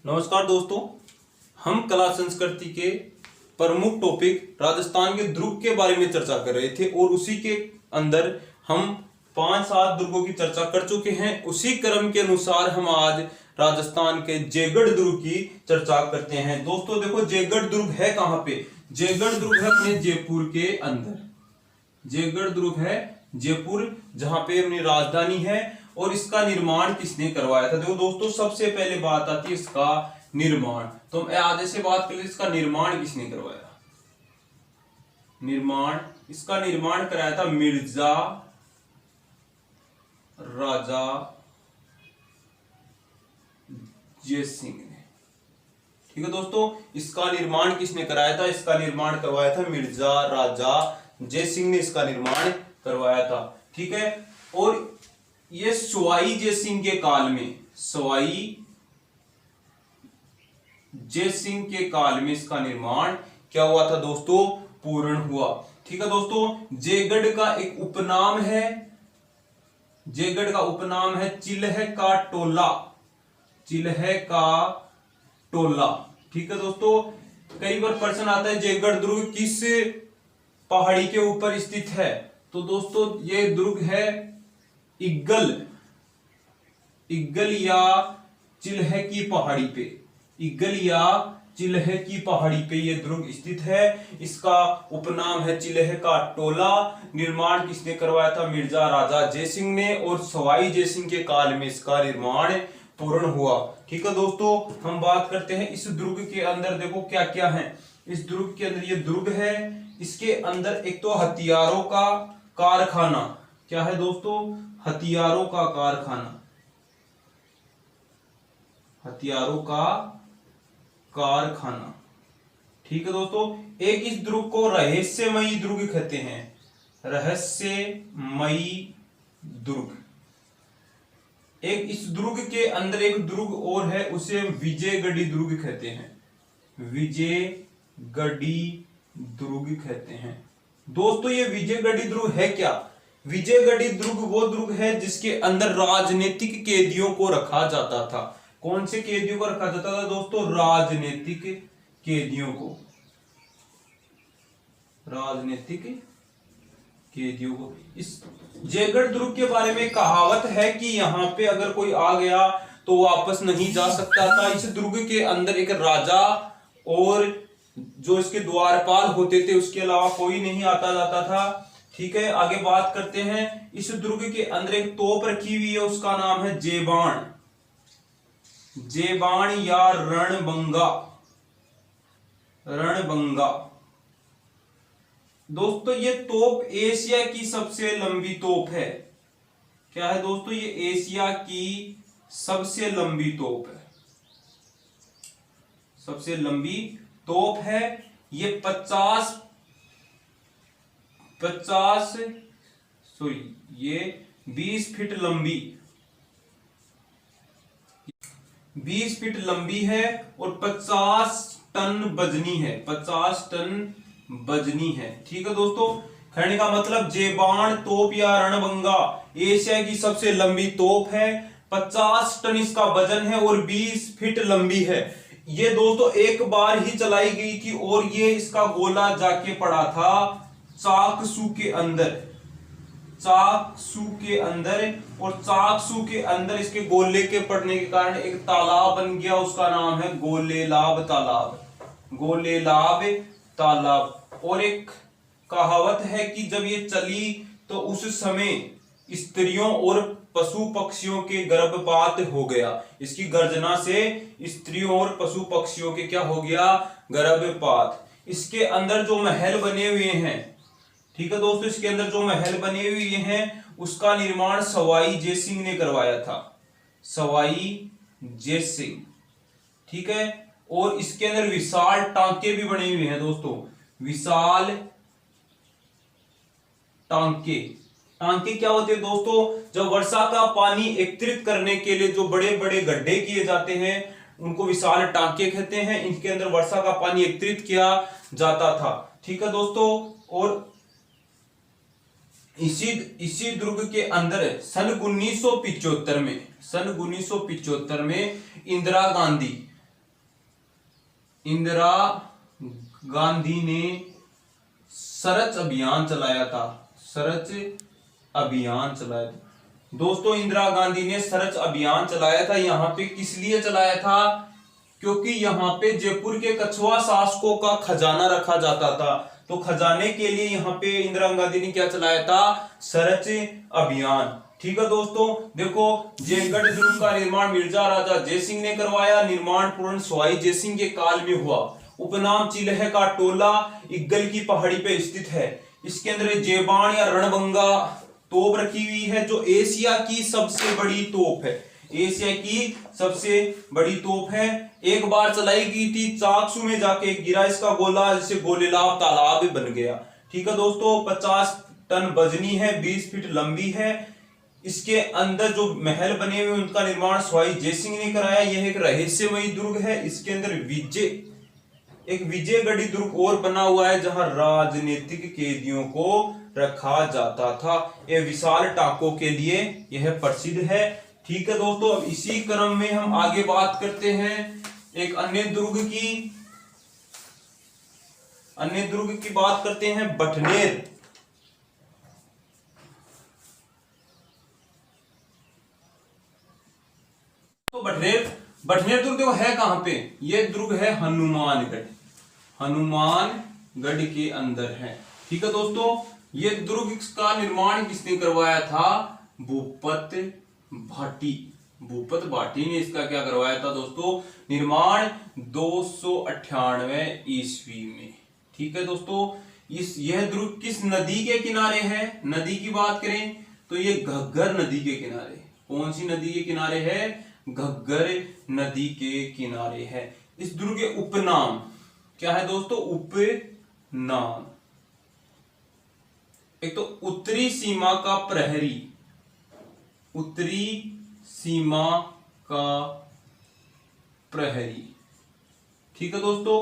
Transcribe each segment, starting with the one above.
नमस्कार दोस्तों, हम कला संस्कृति के प्रमुख टॉपिक राजस्थान के दुर्ग के बारे में चर्चा कर रहे थे और उसी के अंदर हम 5-7 दुर्गों की चर्चा कर चुके हैं। उसी क्रम के अनुसार हम आज राजस्थान के जयगढ़ दुर्ग की चर्चा करते हैं। दोस्तों देखो, जयगढ़ दुर्ग है कहाँ पे? जयगढ़ दुर्ग है अपने जयपुर के अंदर। जयगढ़ दुर्ग है जयपुर, जहां पे अपनी राजधानी है। और इसका निर्माण किसने करवाया था? देखो दोस्तों, सबसे पहले बात आती है इसका निर्माण। तो हम आगे से बात कर ले, इसका निर्माण किसने करवाया? इसका निर्माण कराया था मिर्जा राजा जयसिंह ने। ठीक है दोस्तों, इसका निर्माण किसने कराया था? इसका निर्माण करवाया था मिर्जा राजा जयसिंह ने इसका निर्माण करवाया था। ठीक है, और ये सवाई जयसिंह के काल में, सवाई जयसिंह के काल में इसका निर्माण क्या हुआ था दोस्तों? पूर्ण हुआ। ठीक है दोस्तों, जयगढ़ का एक उपनाम है, जयगढ़ का उपनाम है चिल्ह का टोला। चिल्ह का टोला। ठीक है दोस्तों, कई बार प्रश्न आता है जयगढ़ दुर्ग किस पहाड़ी के ऊपर स्थित है? तो दोस्तों ये दुर्ग है इग्गल या चिल्ह की पहाड़ी पे। इग्गल या चिल्ह की पहाड़ी पे ये दुर्ग स्थित है। इसका उपनाम है चिल्ह का टोला। निर्माण किसने करवाया था? मिर्जा राजा जयसिंह ने, और सवाई जयसिंह के काल में इसका निर्माण पूर्ण हुआ। ठीक है दोस्तों, हम बात करते हैं इस दुर्ग के अंदर। देखो क्या क्या है इस दुर्ग के अंदर। ये दुर्ग है, इसके अंदर एक तो हथियारों का कारखाना। क्या है दोस्तों? हथियारों का कारखाना। हथियारों का कारखाना। ठीक है दोस्तों, एक इस दुर्ग को रहस्यमयी दुर्ग कहते हैं। रहस्यमयी दुर्ग। एक इस दुर्ग के अंदर एक दुर्ग और है, उसे विजयगढ़ी दुर्ग कहते हैं। विजयगढ़ी दुर्ग कहते हैं। दोस्तों ये विजयगढ़ी दुर्ग है क्या? विजयगढ़ी दुर्ग वो दुर्ग है जिसके अंदर राजनीतिक कैदियों को रखा जाता था। कौन से कैदियों को रखा जाता था दोस्तों? राजनीतिक कैदियों को। राजनीतिक कैदियों को। इस जयगढ़ दुर्ग के बारे में कहावत है कि यहां पे अगर कोई आ गया तो वापस नहीं जा सकता था। इस दुर्ग के अंदर एक राजा और जो इसके द्वारपाल होते थे, उसके अलावा कोई नहीं आता जाता था। ठीक है, आगे बात करते हैं। इस दुर्ग के अंदर एक तोप रखी हुई है, उसका नाम है जेबाण। जेबाण या रणबंगा। रणबंगा। दोस्तों ये तोप एशिया की सबसे लंबी तोप है। क्या है दोस्तों? ये एशिया की सबसे लंबी तोप है। सबसे लंबी तोप है। ये 20 फीट लंबी, 20 फीट लंबी है और 50 टन वजनी है। 50 टन वजनी है। ठीक है दोस्तों, कहने का मतलब जेबाण तोप या रणबंगा एशिया की सबसे लंबी तोप है। 50 टन इसका वजन है और 20 फीट लंबी है। ये दोस्तों एक बार ही चलाई गई थी और ये इसका गोला जाके पड़ा था चाकसू के अंदर। चाकसू के अंदर, और चाकसू के अंदर इसके गोले के पड़ने के कारण एक तालाब बन गया, उसका नाम है गोलेलाब तालाब। गोलेलाब तालाब। और एक कहावत है कि जब ये चली तो उस समय स्त्रियों और पशु पक्षियों के गर्भपात हो गया। इसकी गर्जना से स्त्रियों और पशु पक्षियों के क्या हो गया? गर्भपात। इसके अंदर जो महल बने हुए हैं, ठीक है दोस्तों, इसके अंदर जो महल बने हुए हैं उसका निर्माण सवाई जयसिंह ने करवाया था। सवाई जयसिंह। ठीक है, और इसके अंदर विशाल टांके भी बने हुए हैं दोस्तों। विशाल टांके। टांके क्या होते हैं दोस्तों? जब वर्षा का पानी एकत्रित करने के लिए जो बड़े बड़े गड्ढे किए जाते हैं उनको विशाल टांके कहते हैं। इनके अंदर वर्षा का पानी एकत्रित किया जाता था। ठीक है दोस्तों, और इसी दुर्ग के अंदर सन 1975 में इंदिरा गांधी इंदिरा गांधी ने सर्च अभियान चलाया था। सर्च अभियान चलाया था दोस्तों, इंदिरा गांधी ने सर्च अभियान चलाया था। यहां पे किस लिए चलाया था? क्योंकि यहाँ पे जयपुर के कछुआ शासकों का खजाना रखा जाता था, तो खजाने के लिए यहाँ पे इंदिरा गांधी ने क्या चलाया था? सर्च अभियान। ठीक है दोस्तों, देखो जयगढ़ दुर्ग का निर्माण मिर्जा राजा जयसिंह ने करवाया। निर्माण पूर्ण सवाई जयसिंह के काल में हुआ। उपनाम चिल्ह का टोला इग्गल की पहाड़ी पे स्थित है। इसके अंदर जेबान या रणबंगा तोप रखी हुई है, जो एशिया की सबसे बड़ी तोप है। एशिया की सबसे बड़ी तोप है। एक बार चलाई गई थी, चाकसू में जाके गिरा इसका गोला, जिससे गोलेलाब तालाब बन गया। ठीक है दोस्तों, 50 टन वजनी है, 20 फीट लंबी है। इसके अंदर जो महल बने हुए उनका निर्माण सवाई जयसिंह ने कराया। यह एक रहस्यमयी दुर्ग है। इसके अंदर एक विजयगढ़ी दुर्ग और बना हुआ है, जहां राजनीतिक कैदियों को रखा जाता था। यह विशाल टाकों के लिए यह प्रसिद्ध है। ठीक है दोस्तों, अब इसी क्रम में हम आगे बात करते हैं एक अन्य दुर्ग की बात करते हैं, बठनेर। तो बठनेर दुर्ग देखो है कहां पे? ये दुर्ग है हनुमानगढ़। हनुमानगढ़ के अंदर है। ठीक है दोस्तों, ये दुर्ग का निर्माण किसने करवाया था? भूपत भाटी ने इसका क्या करवाया था दोस्तों? निर्माण 298 ईस्वी में। ठीक है दोस्तों, यह दुर्ग किस नदी के किनारे है? नदी की बात करें तो ये घग्गर नदी के किनारे। कौन सी नदी के किनारे है? घग्गर नदी के किनारे है। इस दुर्ग के उपनाम क्या है दोस्तों? उपनाम एक तो उत्तरी सीमा का प्रहरी। उत्तरी सीमा का प्रहरी। ठीक है दोस्तों,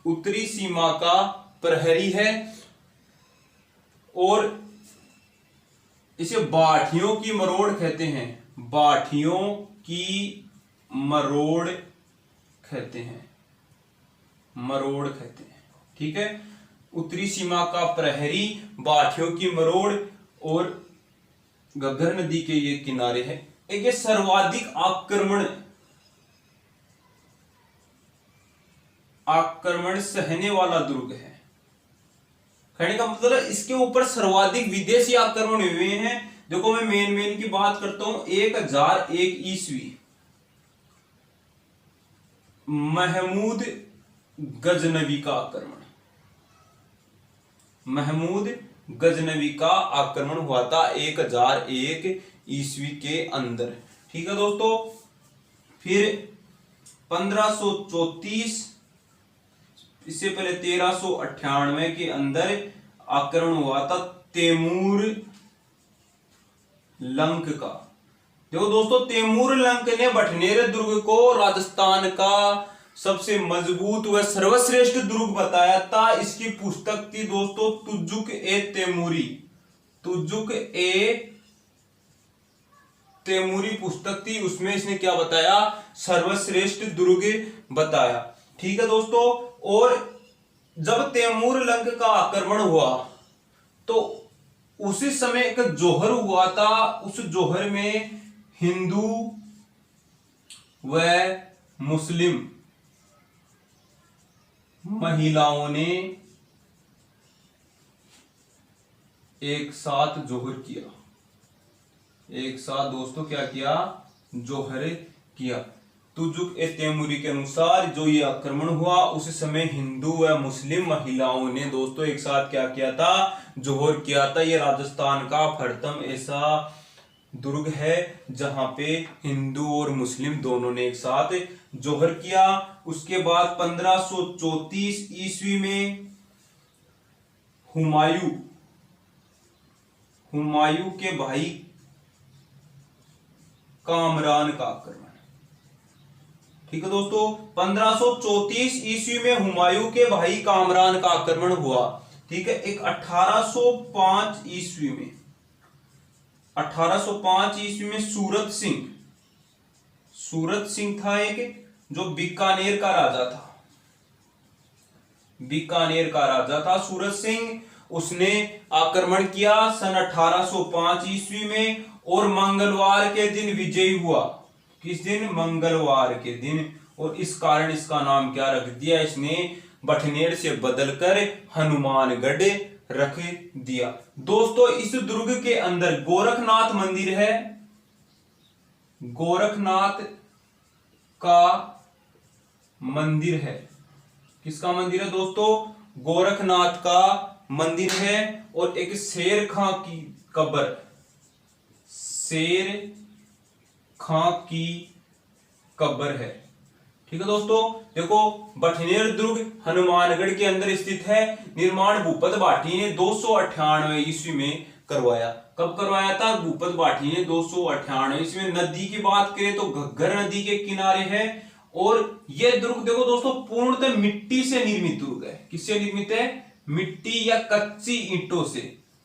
उत्तरी सीमा का प्रहरी है। और इसे बाठियों की मरोड़ कहते हैं। बाठियों की मरोड़ कहते हैं। मरोड़ कहते हैं। ठीक है, उत्तरी सीमा का प्रहरी, बाठियों की मरोड़ और घग्गर नदी के ये किनारे है। एक ये सर्वाधिक आक्रमण सहने वाला दुर्ग है। कहने का मतलब इसके ऊपर सर्वाधिक विदेशी आक्रमण हुए हैं। देखो मैं मेन की बात करता हूं। 1001 ईस्वी महमूद गजनवी का आक्रमण। महमूद गजनवी का आक्रमण हुआ था 1001 ईस्वी के अंदर। ठीक है दोस्तों, फिर 1534, इससे पहले 1398 के अंदर आक्रमण हुआ था तैमूर लंक का। देखो दोस्तों, तैमूर लंक ने बठनेर दुर्ग को राजस्थान का सबसे मजबूत व सर्वश्रेष्ठ दुर्ग बताया था। इसकी पुस्तक थी दोस्तों तुजुक ए तैमूरी। तुजुक ए तैमूरी पुस्तक थी, उसमें इसने क्या बताया? सर्वश्रेष्ठ दुर्ग बताया। ठीक है दोस्तों, और जब तैमूर लंक का आक्रमण हुआ तो उसी समय एक जोहर हुआ था। उस जोहर में हिंदू व मुस्लिम महिलाओं ने एक साथ जोहर किया। एक साथ दोस्तों क्या किया? जोहर किया। तुजुक ए तैमूरी के अनुसार जो ये आक्रमण हुआ उस समय हिंदू व मुस्लिम महिलाओं ने दोस्तों एक साथ क्या किया था? जोहर किया था। ये राजस्थान का प्रथम ऐसा दुर्ग है जहां पे हिंदू और मुस्लिम दोनों ने एक साथ जोहर किया। उसके बाद 1534 ईस्वी में हुमायूं के भाई कामरान का आक्रमण। ठीक है दोस्तों, 1534 ईस्वी में हुमायूं के भाई कामरान का आक्रमण हुआ। ठीक है, एक 1805 ईस्वी में 1805 ईस्वी में सूरत सिंह था एक, जो बीकानेर का राजा था। बीकानेर का राजा था सूरज सिंह। उसने आक्रमण किया सन 1805 ईस्वी में और मंगलवार के दिन विजयी हुआ। किस दिन? मंगलवार के दिन। और इस कारण इसका नाम क्या रख दिया इसने? बठनेर से बदलकर हनुमानगढ़ रख दिया। दोस्तों इस दुर्ग के अंदर गोरखनाथ मंदिर है। गोरखनाथ का मंदिर है। किसका मंदिर है दोस्तों? गोरखनाथ का मंदिर है। और एक शेर खां की कब्र, शेर खां की कब्र है। ठीक है दोस्तों, देखो बठनेर दुर्ग हनुमानगढ़ के अंदर स्थित है। निर्माण भूपत भाटी ने 298 ईस्वी में करवाया। कब करवाया था? भूपत भाटी ने 298 ईस्वी में। नदी की बात करें तो घग्गर नदी के किनारे है। और यह दुर्ग देखो दोस्तों पूर्णतः मिट्टी से निर्मित दुर्ग है। किससे निर्मित है? मिट्टी या कच्ची ईंटों से।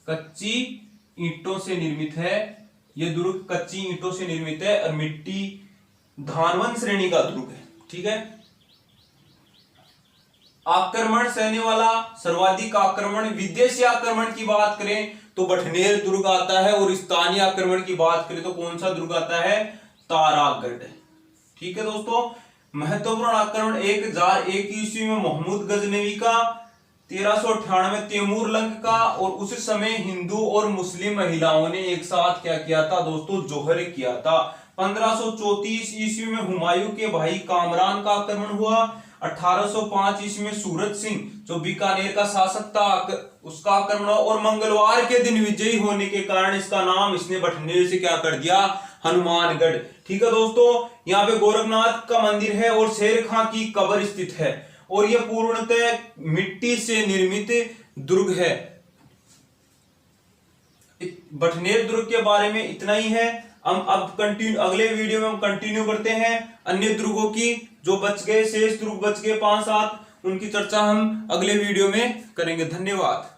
कच्ची ईंटों से निर्मित है यह दुर्ग, कच्ची ईंटों से निर्मित है और मिट्टी धानवन श्रेणी का दुर्ग है। ठीक है। आक्रमण सहने वाला सर्वाधिक आक्रमण, विदेशी आक्रमण की बात करें तो बठनेर दुर्ग आता है। और स्थानीय आक्रमण की बात करें तो कौन सा दुर्ग आता है? तारागढ़। ठीक है दोस्तों, महत्वपूर्ण आक्रमण 1001 ईस्वी में महमूद गजनवी का, 1398 में तैमूर लंग का। और उस समय हिंदू और मुस्लिम महिलाओं ने एक साथ क्या किया था दोस्तों? जोहर किया था। 1534 ईस्वी में हुमायूं के भाई कामरान का आक्रमण हुआ। 1805 ईस्वी में सूरज सिंह जो बीकानेर का शासक था उसका आक्रमण हुआ। और मंगलवार के दिन विजयी होने के कारण इसका नाम इसने बठनेर से क्या कर दिया? हनुमानगढ़। ठीक है दोस्तों, यहाँ पे गोरखनाथ का मंदिर है और शेर खां की कब्र स्थित है। और यह पूर्णतः मिट्टी से निर्मित दुर्ग है। बठनेर दुर्ग के बारे में इतना ही है। हम अब कंटिन्यू अगले वीडियो में हम कंटिन्यू करते हैं अन्य दुर्गों की। जो बच गए शेष दुर्ग बच गए 5-7, उनकी चर्चा हम अगले वीडियो में करेंगे। धन्यवाद।